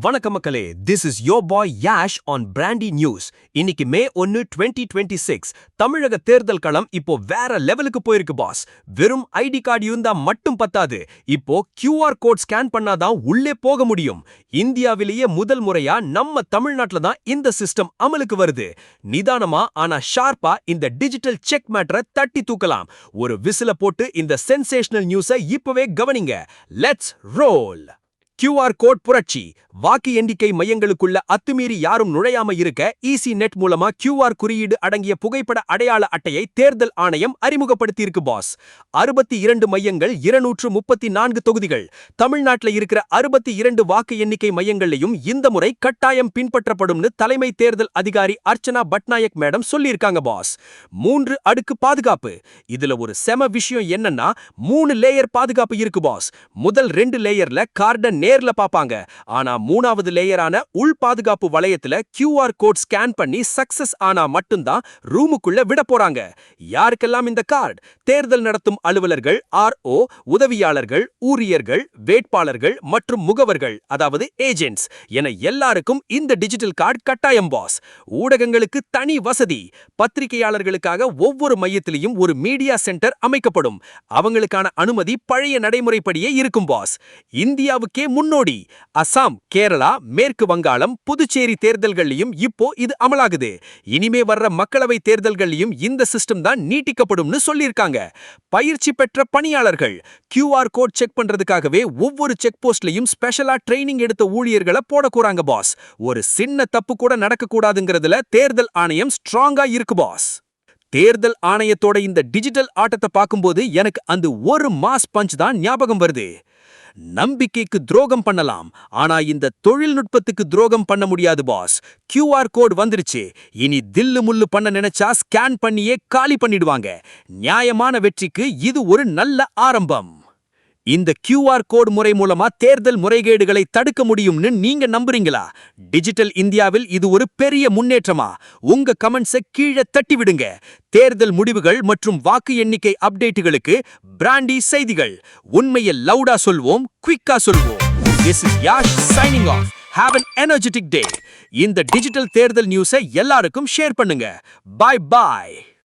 வணக்கம் மக்களே, this is your bye Yash on brandy news. இன்னைக்கு மே 1, 2026. தமிழக தேர்தல் களம் இப்போ வேற லெவலுக்கு போயிருக்கு பாஸ். வெறும் ஐடி கார்டு இருந்தா மட்டும் பத்தாது, இப்போ QR கோட் ஸ்கேன் பண்ணாதான் உள்ளே போக முடியும். இந்தியாவிலேயே முதல் முறையா நம்ம தமிழ்நாட்டுல தான் இந்த சிஸ்டம் அமலுக்கு வருது. நிதானமா ஆனா ஷார்ப்பா இந்த டிஜிட்டல் செக் மேட்டரை தட்டி தூக்கலாம். ஒரு விசில போட்டு இந்த சென்சேஷனல் நியூஸை இப்பவே கவனிங்க. Let's role. QR கோட் புரட்சி. வாக்கு எண்ணிக்கை மையங்களுக்குள்ள அத்துமீறி யாரும் நுழையாம இருக்க ஈசி நெட் மூலமா QR குறியீடு அடங்கிய புகைப்பட அடையாள அட்டையை தேர்தல் ஆணையம் அறிமுகப்படுத்தியிருக்கு பாஸ். 62 மையங்கள், 234 தொகுதிகள். தமிழ்நாட்டுல இருக்கிற 62 வாக்கு எண்ணிக்கை மையங்கள்லயும் இந்த முறை கட்டாயம் பின்பற்றப்படும்னு தலைமை தேர்தல் அதிகாரி அர்ச்சனா பட்நாயக் மேடம் சொல்லியிருக்காங்க பாஸ். 3 அடுக்கு பாதுகாப்பு. இதுல ஒரு செம விஷயம் என்னன்னா 3 லேயர் பாதுகாப்பு இருக்கு பாஸ். முதல் 2 லேயர்ல கார்ட நேர்ல பாப்பாங்க. ஆனா 3வது லேயரான உள் பாதுகாப்பு வளையத்துல QR கோட் ஸ்கேன் பண்ணி சக்சஸ் ஆனா மட்டும்தான் ரூமுக்குள்ள விட போறாங்க. யாருக்கெல்லாம் இந்த கார்டு? தேர்தல் நடத்தும் அலுவலர்கள், RO, உதவியாளர்கள், ஊழியர்கள், வேட்பாளர்கள் மற்றும் முகவர்கள், அதாவது ஏஜென்ட்ஸ் என எல்லாருக்கும் இந்த டிஜிட்டல் கார்டு கட்டாயம் பாஸ். ஊடகங்களுக்கு தனி வசதி. பத்திரிகையாளர்களுக்காக ஒவ்வொரு மையத்திலையும் ஒரு மீடியா சென்டர் அமைக்கப்படும். அவங்களுக்கான அனுமதி பழைய நடைமுறைப்படியே இருக்கும் பாஸ். இந்தியாவுக்கே முன்னோடி. அசாம், கேரளா, மேற்கு வங்காளம், புதுச்சேரி தேர்தல்கள்லயும் இப்போ இது அமலாகுது. இனிமே வர்ற மக்களவை தேர்தல்கள்லயும் இந்த சிஸ்டம் தான் நீட்டிக்கப்படும்னு சொல்லியிருக்காங்க. பயிற்சி பெற்ற பணியாளர்கள். QR கோட் செக் பண்றதுக்காகவே ஒவ்வொரு செக் போஸ்ட்லயும் ஸ்பெஷலா ட்ரைனிங் எடுத்த ஊழியர்களை போடக்கூறாங்க பாஸ். ஒரு சின்ன தப்பு கூட நடக்கக்கூடாதுங்கிறதுல தேர்தல் ஆணையம் ஸ்ட்ராங்கா இருக்கு பாஸ். தேர்தல் ஆணையத்தோட இந்த டிஜிட்டல் ஆட்டத்தை பார்க்கும்போது எனக்கு அந்த ஒரு மாஸ் பஞ்ச் தான் ஞாபகம் வருது. நம்பிக்கைக்கு துரோகம் பண்ணலாம், ஆனா இந்த தொழில்நுட்பத்துக்கு துரோகம் பண்ண முடியாது பாஸ். QR கோட் வந்துருச்சு, இனி தில்லு முள்ளு பண்ண நினைச்சா ஸ்கேன் பண்ணியே காலி பண்ணிடுவாங்க. நியாயமான வெற்றிக்கு இது ஒரு நல்ல ஆரம்பம். இந்த QR கோட் முறை மூலமா தேர்தல் முறைகேடுகளை தடுக்க முடியும்னு நீங்க நம்புறீங்களா? டிஜிட்டல் இந்தியாவில் இது ஒரு பெரிய முன்னேற்றமா? உங்க கமெண்ட்ஸை கீழே தட்டி விடுங்க. தேர்தல் முடிவுகள் மற்றும் வாக்கு எண்ணிக்கை அப்டேட்டுகளுக்கு பிராண்டி செய்திகள். உண்மையை லவுடா சொல்வோம், குயிக்கா சொல்வோம். This is Yash signing off. Have an energetic day. இந்த டிஜிட்டல் தேர்தல் நியூஸை எல்லாருக்கும் ஷேர் பண்ணுங்க. Bye bye.